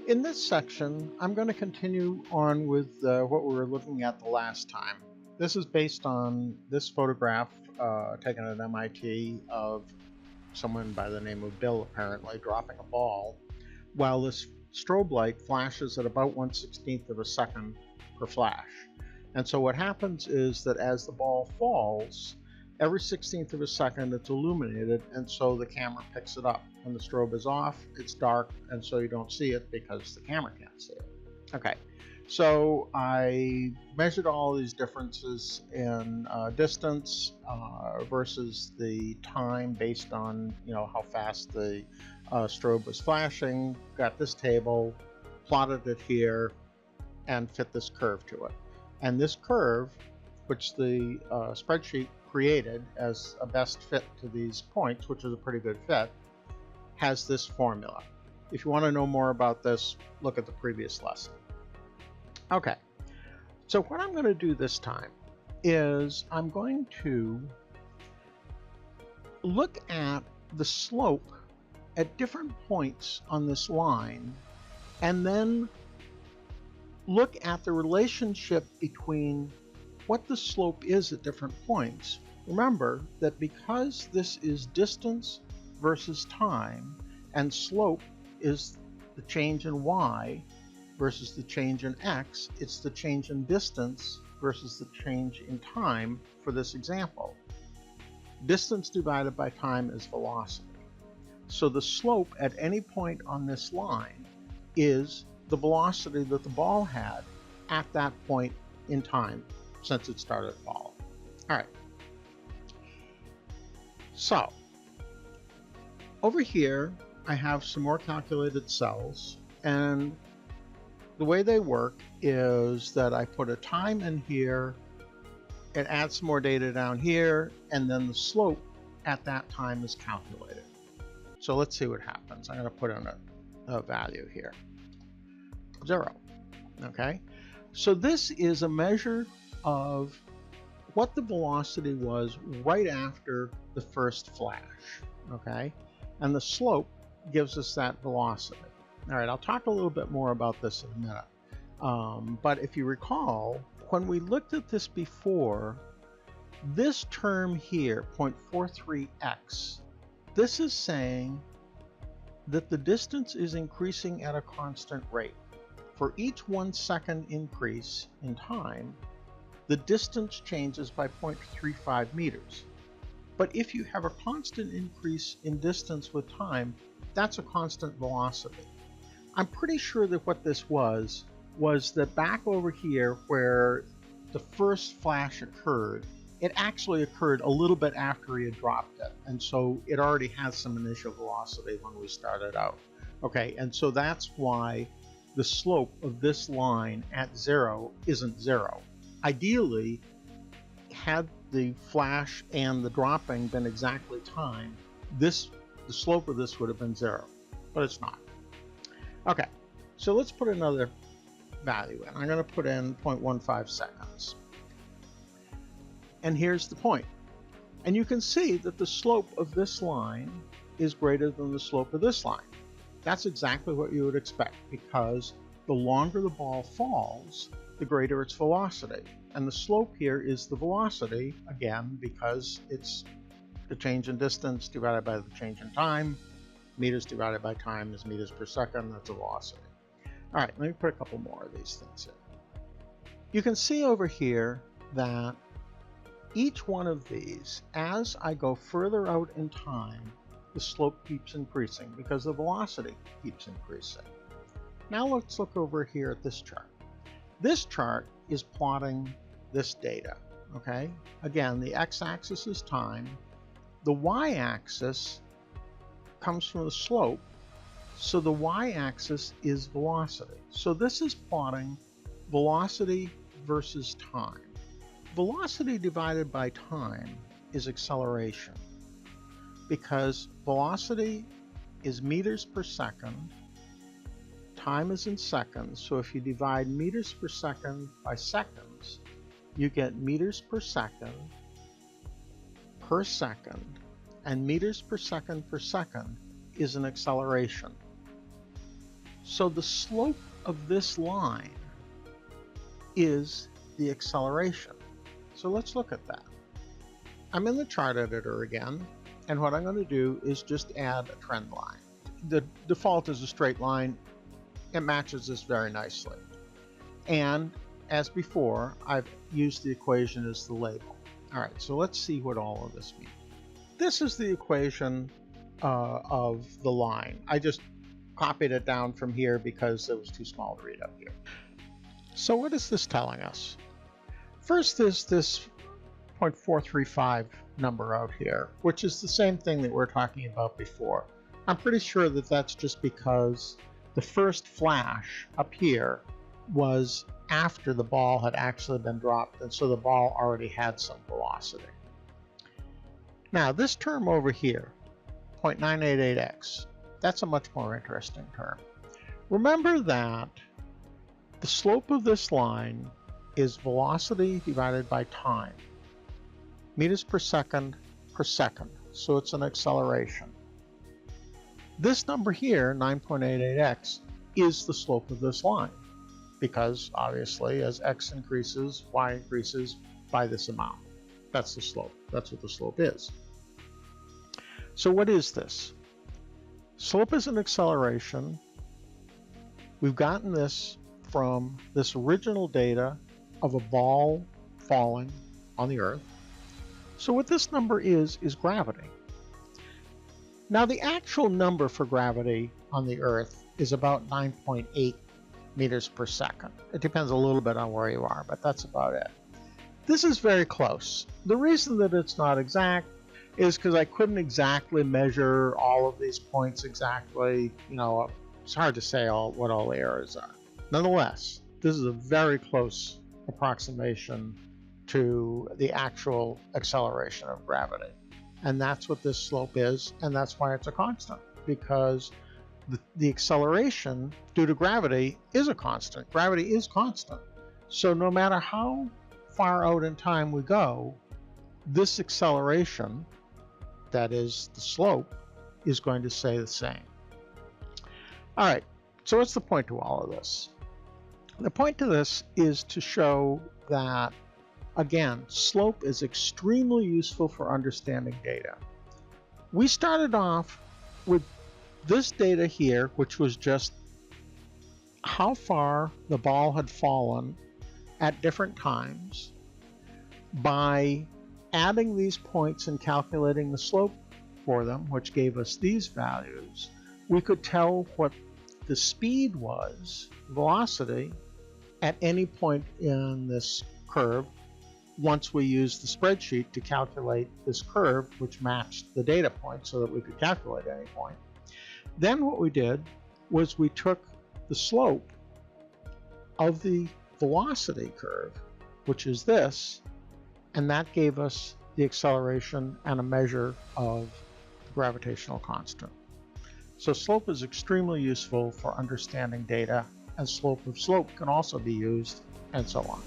In this section, I'm going to continue on with what we were looking at the last time. This is based on this photograph taken at MIT of someone by the name of Bill apparently dropping a ball, while this strobe light flashes at about 1/16th of a second per flash. And so what happens is that as the ball falls, every 16th of a second it's illuminated, and so the camera picks it up. When the strobe is off, it's dark, and so you don't see it because the camera can't see it. Okay, so I measured all these differences in distance versus the time based on how fast the strobe was flashing. Got this table, plotted it here, and fit this curve to it. And this curve, which the spreadsheet created as a best fit to these points, which is a pretty good fit, has this formula. If you want to know more about this, look at the previous lesson. Okay, so what I'm going to do this time is I'm going to look at the slope at different points on this line and then look at the relationship between what the slope is at different points. Remember that because this is distance versus time and slope is the change in y versus the change in x, it's the change in distance versus the change in time for this example. Distance divided by time is velocity. So the slope at any point on this line is the velocity that the ball had at that point in time since it started falling. All right. So over here, I have some more calculated cells, and the way they work is that I put a time in here, it adds some more data down here, and then the slope at that time is calculated. So let's see what happens. I'm going to put in a value here. 0. Okay, so this is a measure of what the velocity was right after the first flash. Okay, and the slope gives us that velocity. All right, I'll talk a little bit more about this in a minute. But if you recall, when we looked at this before, this term here, 0.43x, this is saying that the distance is increasing at a constant rate. For each 1 second increase in time, the distance changes by 0.35 meters. But if you have a constant increase in distance with time, that's a constant velocity. I'm pretty sure that what this was that back over here where the first flash occurred, it actually occurred a little bit after he had dropped it. And so it already has some initial velocity when we started out. Okay, and so that's why the slope of this line at 0 isn't 0. Ideally, had the flash and the dropping been exactly timed, the slope of this would have been 0, but it's not. Okay, so let's put another value in. I'm going to put in 0.15 seconds. And here's the point. And you can see that the slope of this line is greater than the slope of this line. That's exactly what you would expect, because the longer the ball falls, the greater its velocity. And the slope here is the velocity, again, because it's the change in distance divided by the change in time. Meters divided by time is meters per second, that's a velocity. All right, let me put a couple more of these things in. You can see over here that each one of these, as I go further out in time, the slope keeps increasing because the velocity keeps increasing. Now let's look over here at this chart. This chart is plotting this data, okay? Again, the x-axis is time. The y-axis comes from the slope, so the y-axis is velocity. So this is plotting velocity versus time. Velocity divided by time is acceleration, because velocity is meters per second, time is in seconds, so if you divide meters per second by seconds, you get meters per second, and meters per second is an acceleration. So the slope of this line is the acceleration. So let's look at that. I'm in the chart editor again, and what I'm going to do is just add a trend line. The default is a straight line. It matches this very nicely. And as before, I've used the equation as the label. All right, so let's see what all of this means. This is the equation of the line. I just copied it down from here because it was too small to read up here. So what is this telling us? First is this 0.435 number out here, which is the same thing that we were talking about before. I'm pretty sure that that's just because the first flash up here was after the ball had actually been dropped, and so the ball already had some velocity. Now this term over here, 0.988x, that's a much more interesting term. Remember that the slope of this line is velocity divided by time, meters per second, so it's an acceleration. This number here, 9.88x, is the slope of this line, because obviously as x increases, y increases by this amount. That's the slope. That's what the slope is. So what is this? Slope is an acceleration. We've gotten this from this original data of a ball falling on the Earth. So what this number is gravity. Now the actual number for gravity on the Earth is about 9.8 meters per second. It depends a little bit on where you are, but that's about it. This is very close. The reason that it's not exact is because I couldn't exactly measure all of these points exactly. You know, it's hard to say what all the errors are. Nonetheless, this is a very close approximation to the actual acceleration of gravity. And that's what this slope is, and that's why it's a constant, because the acceleration due to gravity is a constant. Gravity is constant. So no matter how far out in time we go, this acceleration, that is the slope, is going to stay the same. All right, so what's the point to all of this? The point to this is to show that, again, slope is extremely useful for understanding data. We started off with this data here, which was just how far the ball had fallen at different times. By adding these points and calculating the slope for them, which gave us these values, we could tell what the speed was, velocity, at any point in this curve once we used the spreadsheet to calculate this curve, which matched the data point so that we could calculate any point. Then what we did was we took the slope of the velocity curve, which is this, and that gave us the acceleration and a measure of the gravitational constant. So slope is extremely useful for understanding data, and slope of slope can also be used, and so on.